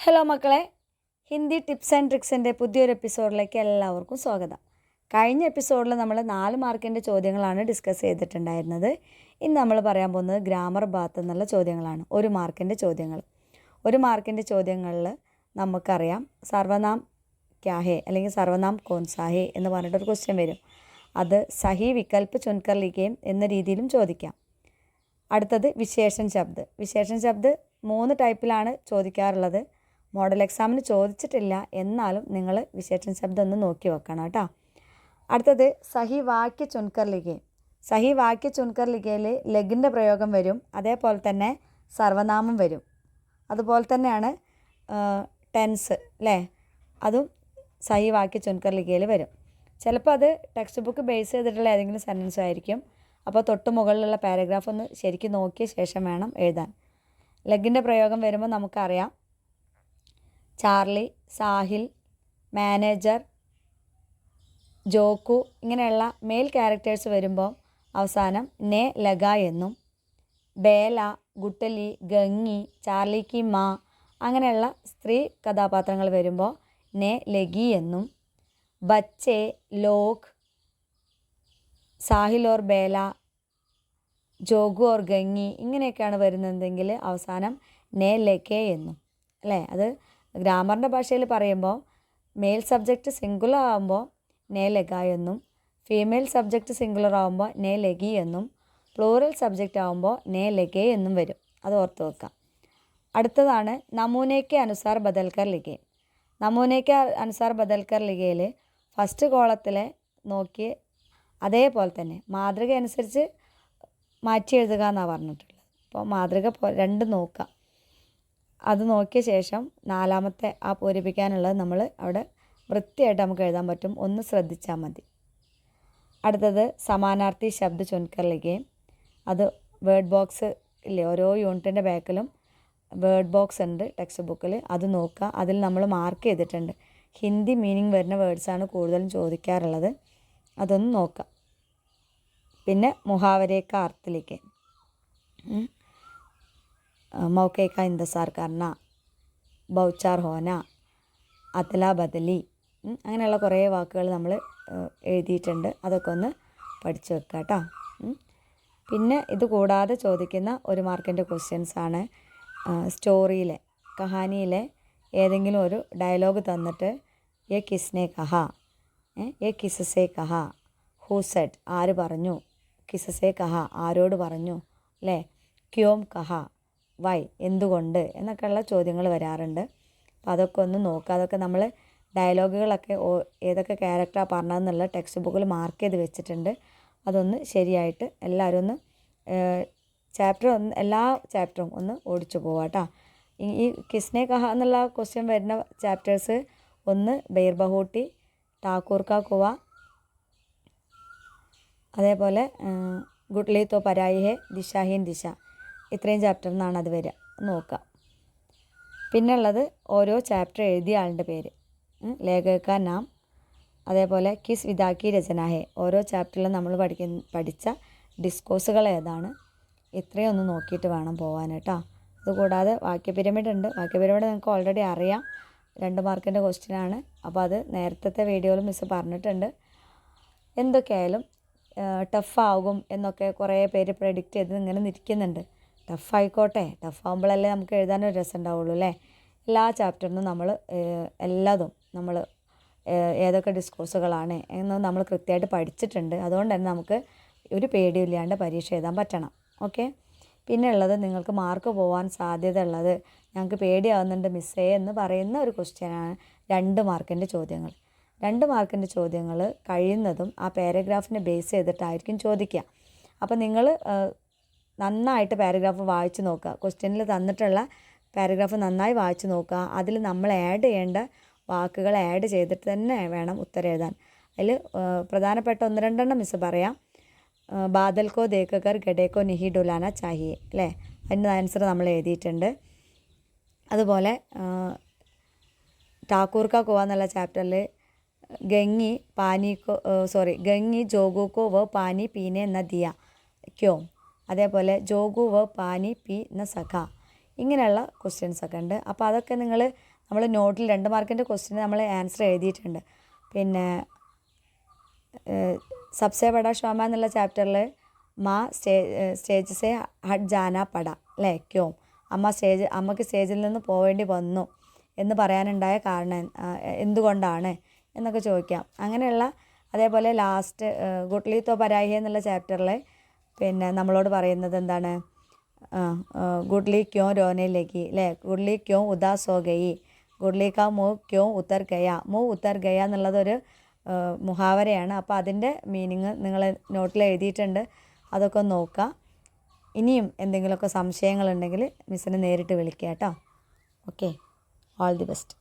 Hello മക്കളെ, Hindi tips and ട്രിക്സിൻ്റെ പുതിയൊരു എപ്പിസോഡിലേക്ക് എല്ലാവർക്കും സ്വാഗതം. കഴിഞ്ഞ എപ്പിസോഡിൽ നമ്മൾ 4 മാർക്കിൻ്റെ ചോദ്യങ്ങളാണ് ഡിസ്കസ് ചെയ്തിട്ടുണ്ടായിരുന്നത്. ഇന്ന് നമ്മൾ പറയാൻ പോകുന്നത് ഗ്രാമർ ഭാഗത്തു നിന്നുള്ള ചോദ്യങ്ങളാണ്. 1 മാർക്കിൻ്റെ ചോദ്യങ്ങൾ. 1 മാർക്കിൻ്റെ ചോദ്യങ്ങളിൽ നമുക്കറിയാം സർവനാം ക്യാ ഹേ അല്ലെങ്കിൽ സർവനാം കോൺസാ ഹേ എന്ന് പറഞ്ഞിട്ടൊരു ക്വസ്റ്റ്യൻ വരും. അത് സഹി വികൽപ്പ് ചുൻകർ ലിഖേം എന്ന രീതിയിലും ചോദിക്കാം. അടുത്തത് വിശേഷൻ ശബ്ദ്. വിശേഷൻ ശബ്ദ് 3 ടൈപ്പിലാണ് ചോദിക്കാറുള്ളത്. മോഡൽ എക്സാമിന് ചോദിച്ചിട്ടില്ല, എന്നാലും നിങ്ങൾ വിശേഷൻ ശബ്ദം ഒന്ന് നോക്കി വെക്കണം കേട്ടോ. അടുത്തത് സഹി വാക്യ ചുൻകർ ലിഖേ. സഹി വാക്യ ചുൻകർ ലിഖേയിൽ ലഗിൻ്റെ പ്രയോഗം വരും, അതേപോലെ തന്നെ സർവനാമം വരും. അതുപോലെ തന്നെയാണ് ടെൻസ് അല്ലേ, അതും സഹി വാക്യ ചുൻകർ ലിഖേയിൽ വരും. ചിലപ്പോൾ അത് ടെക്സ്റ്റ് ബുക്ക് ബേസ് ചെയ്തിട്ടുള്ള ഏതെങ്കിലും സെൻറ്റൻസ് ആയിരിക്കും. അപ്പോൾ തൊട്ട് മുകളിലുള്ള പാരഗ്രാഫ് ഒന്ന് ശരിക്കും നോക്കിയ ശേഷം വേണം എഴുതാൻ. ലഗിൻ്റെ പ്രയോഗം വരുമ്പോൾ നമുക്കറിയാം ചാർലി, സാഹിൽ, മാനേജർ, ജോക്കു ഇങ്ങനെയുള്ള മെയിൽ ക്യാരക്ടേഴ്സ് വരുമ്പോൾ അവസാനം നെ ലഗ എന്നും, ബേല, ഗുട്ടലി, ഗംഗി, ചാർലിക്ക് മാ അങ്ങനെയുള്ള സ്ത്രീ കഥാപാത്രങ്ങൾ വരുമ്പോൾ നെ ലഗി എന്നും, ബച്ചെ, ലോക്, സാഹിൽ ഓർ ബേല, ജോഗു ഓർ ഗംഗി ഇങ്ങനെയൊക്കെയാണ് വരുന്നതെങ്കിൽ അവസാനം നെ ലഗെ എന്നും അല്ലേ. അത് ഗ്രാമറിൻ്റെ ഭാഷയിൽ പറയുമ്പോൾ മെയിൽ സബ്ജക്റ്റ് സിംഗുലർ ആകുമ്പോൾ നെ ലഗ എന്നും, ഫീമെയിൽ സബ്ജക്റ്റ് സിംഗുലർ ആകുമ്പോൾ നെ ലഗി എന്നും, പ്ലൂറൽ സബ്ജക്റ്റ് ആകുമ്പോൾ നെ ലഗെ എന്നും വരും. അത് ഓർത്ത് വെക്കാം. അടുത്തതാണ് നമൂനയ്ക്ക് അനുസാർ ബദൽക്കർ ലിഖേ. നമൂനയ്ക്ക് അനുസാർ ബദൽക്കർ ലിഖയിൽ ഫസ്റ്റ് കോളത്തിലെ നോക്കി അതേപോലെ തന്നെ മാതൃക അനുസരിച്ച് മാറ്റി എഴുതുക എന്നാണ് പറഞ്ഞിട്ടുള്ളത്. അപ്പോൾ മാതൃക രണ്ടും നോക്കാം. അത് നോക്കിയ ശേഷം 4ാമത്തെ ആ പൂരിപ്പിക്കാനുള്ളത് നമ്മൾ അവിടെ വൃത്തിയായിട്ട് നമുക്ക് എഴുതാൻ പറ്റും, ഒന്ന് ശ്രദ്ധിച്ചാൽ മതി. അടുത്തത് സമാനാർത്ഥി ശബ്ദ ചുൻകർ ലിഖേ. അത് വേർഡ് ബോക്സ് ഇല്ലേ, ഓരോ യൂണിറ്റിൻ്റെ ബാക്കിലും വേർഡ് ബോക്സ് ഉണ്ട് ടെക്സ്റ്റ് ബുക്കിൽ, അത് നോക്കുക. അതിൽ നമ്മൾ മാർക്ക് ചെയ്തിട്ടുണ്ട്. ഹിന്ദി മീനിങ് വരുന്ന വേർഡ്സാണ് കൂടുതലും ചോദിക്കാറുള്ളത്, അതൊന്ന് നോക്കാം. പിന്നെ മുഹാവരേക്ക അർത്ഥ ലിഖേ. മൗക്കെ കാ ഇന്തസാർ കർണ, ബൗച്ചാർ ഹോന, അദല ബദലി അങ്ങനെയുള്ള കുറേ വാക്കുകൾ നമ്മൾ എഴുതിയിട്ടുണ്ട്. അതൊക്കെ ഒന്ന് പഠിച്ചു വെക്കുക കേട്ടോ. പിന്നെ ഇത് കൂടാതെ ചോദിക്കുന്ന 1 മാർക്കിൻ്റെ ക്വസ്റ്റ്യൻസാണ് സ്റ്റോറിയിലെ കഹാനിയിലെ ഏതെങ്കിലും ഒരു ഡയലോഗ് തന്നിട്ട് യെ കിസ്നെ കഹാ, യെ കിസ്സേ കഹാ, ഹൂ സെഡ് ആര് പറഞ്ഞു, കിസ്സേ കഹാ ആരോട് പറഞ്ഞു അല്ലേ, ക്യോം കഹാ വൈ എന്തുകൊണ്ട് എന്നൊക്കെയുള്ള ചോദ്യങ്ങൾ വരാറുണ്ട്. അപ്പോൾ അതൊക്കെ ഒന്ന് നോക്കുക. അതൊക്കെ നമ്മൾ ഡയലോഗുകളൊക്കെ ഏതൊക്കെ ക്യാരക്ടറാണ് പറഞ്ഞതെന്നുള്ള ടെക്സ്റ്റ് ബുക്കിൽ മാർക്ക് ചെയ്ത് വെച്ചിട്ടുണ്ട്. അതൊന്ന് ശരിയായിട്ട് എല്ലാവരും ഒന്ന് എല്ലാ ചാപ്റ്ററും ഒന്ന് ഓടിച്ചു പോവാം കേട്ടോ. ഈ കിസ്നെ കഹ എന്നുള്ള ക്വസ്റ്റ്യൻ വരുന്ന ചാപ്റ്റേഴ്സ് ഒന്ന് ബെയർ ബഹൂട്ടി, ഠാക്കൂർ കാ കുവ, അതേപോലെ ഗുഡ്ലി തോ പരായി ഹെ, ദിശാഹീൻ ദിശ, ഇത്രയും ചാപ്റ്ററിൽ നിന്നാണ് അത് വരിക, നോക്കാം. പിന്നെ ഉള്ളത് ഓരോ ചാപ്റ്റർ എഴുതിയ ആളുടെ പേര്, ലേഖക നാം, അതേപോലെ കിസ് വിതാക്കി രചന ഹേ, ഓരോ ചാപ്റ്ററിലും നമ്മൾ പഠിച്ച ഡിസ്കോഴ്സുകൾ ഏതാണ്, ഇത്രയും ഒന്ന് നോക്കിയിട്ട് വേണം പോകാൻ കേട്ടോ. അതുകൂടാതെ വാക്യ പിരമിഡ് ഉണ്ട്. വാക്യ പിരമിഡ് നിങ്ങൾക്ക് ഓൾറെഡി അറിയാം, 2 മാർക്കിൻ്റെ ക്വസ്റ്റ്യനാണ്. അപ്പോൾ അത് നേരത്തെ വീഡിയോയിൽ മിസ് പറഞ്ഞിട്ടുണ്ട്. എന്തൊക്കെയായാലും ടഫാകും എന്നൊക്കെ കുറേ പേര് പ്രെഡിക്റ്റ് ചെയ്ത് ഇങ്ങനെ നിൽക്കുന്നുണ്ട്. ടഫായിക്കോട്ടെ, ടഫാകുമ്പോഴല്ലേ നമുക്ക് എഴുതാനൊരു രസം ഉണ്ടാവുള്ളൂ അല്ലേ. എല്ലാ ചാപ്റ്ററിനും നമ്മൾ എല്ലാതും നമ്മൾ ഏതൊക്കെ ഡിസ്കോഴ്സുകളാണ് എന്ന് നമ്മൾ കൃത്യമായിട്ട് പഠിച്ചിട്ടുണ്ട്. അതുകൊണ്ട് തന്നെ നമുക്ക് ഒരു പേടിയില്ലാണ്ട് പരീക്ഷ എഴുതാൻ പറ്റണം. ഓക്കെ. പിന്നെ ഉള്ളത് നിങ്ങൾക്ക് മാർക്ക് പോകാൻ സാധ്യത ഉള്ളത്, ഞങ്ങൾക്ക് പേടിയാവുന്നുണ്ട് മിസ്സേ എന്ന് പറയുന്ന ഒരു ക്വസ്റ്റ്യനാണ് 2 മാർക്കിൻ്റെ ചോദ്യങ്ങൾ. 2 മാർക്കിൻ്റെ ചോദ്യങ്ങൾ കഴിയുന്നതും ആ പാരഗ്രാഫിനെ ബേസ് ചെയ്തിട്ടായിരിക്കും ചോദിക്കുക. അപ്പോൾ നിങ്ങൾ നന്നായിട്ട് പാരഗ്രാഫ് വായിച്ച് നോക്കുക. ക്വസ്റ്റ്യനിൽ തന്നിട്ടുള്ള പാരഗ്രാഫ് നന്നായി വായിച്ച് നോക്കുക. അതിൽ നമ്മൾ ആഡ് ചെയ്യേണ്ട വാക്കുകൾ ആഡ് ചെയ്തിട്ട് തന്നെ വേണം ഉത്തരം എഴുതാൻ. അതിൽ പ്രധാനപ്പെട്ട 1-2 മിസ് പറയാം. ബാദൽക്കോ ദേക്കർ ഗഡേക്കോ നിഹി ഡുലാന ചാഹിയെ അല്ലേ, അതിൻ്റെ ആൻസർ നമ്മൾ എഴുതിയിട്ടുണ്ട്. അതുപോലെ ഠാക്കൂർ കാ കുവ എന്നുള്ള ചാപ്റ്ററിൽ ഗംഗി ഗംഗി ജോഗുക്കോ വ പാനി പീനെ എന്ന ദിയ ക്യോം, അതേപോലെ ജോഗു വ പാനി പി ന സഖ ഇങ്ങനെയുള്ള ക്വസ്റ്റ്യൻസ് ഒക്കെ ഉണ്ട്. അപ്പോൾ അതൊക്കെ നമ്മൾ നോട്ടിൽ 2 മാർക്കിൻ്റെ ക്വസ്റ്റ്യൻ നമ്മൾ ആൻസർ എഴുതിയിട്ടുണ്ട്. പിന്നെ സബ്സെ ബഡാ ഷോമ എന്നുള്ള ചാപ്റ്ററിൽ സ്റ്റേജ് സേ ഹട്ട് ജാന പട അല്ലേ, ക്യോ അമ്മക്ക് സ്റ്റേജിൽ നിന്ന് പോവേണ്ടി വന്നു എന്ന് പറയാനുണ്ടായ കാരണം എന്തുകൊണ്ടാണ് എന്നൊക്കെ ചോദിക്കാം. അങ്ങനെയുള്ള അതേപോലെ ലാസ്റ്റ് ഗുട്ട്ലി തോ പരായി എന്നുള്ള ചാപ്റ്ററിൽ പിന്നെ നമ്മളോട് പറയുന്നത് എന്താണ്, ഗുഡ്ലി ക്യോ രോനെ ലഗി അല്ലേ, ഗുഡ്ലി ക്യോ ഉദാസ് ഹോ ഗയി, ഗുഡ്ലി കാ മുഹ് ക്യോ ഉത്തർ ഗയ, മുഹ് ഉത്തർ ഗയ എന്നുള്ളതൊരു മുഹാവരയാണ്. അപ്പോൾ അതിൻ്റെ മീനിങ് നിങ്ങൾ നോട്ടിൽ എഴുതിയിട്ടുണ്ട്, അതൊക്കെ ഒന്ന് നോക്കുക. ഇനിയും എന്തെങ്കിലുമൊക്കെ സംശയങ്ങളുണ്ടെങ്കിൽ മിസ്സിനെ നേരിട്ട് വിളിക്കുക കേട്ടോ. Okay, all the best.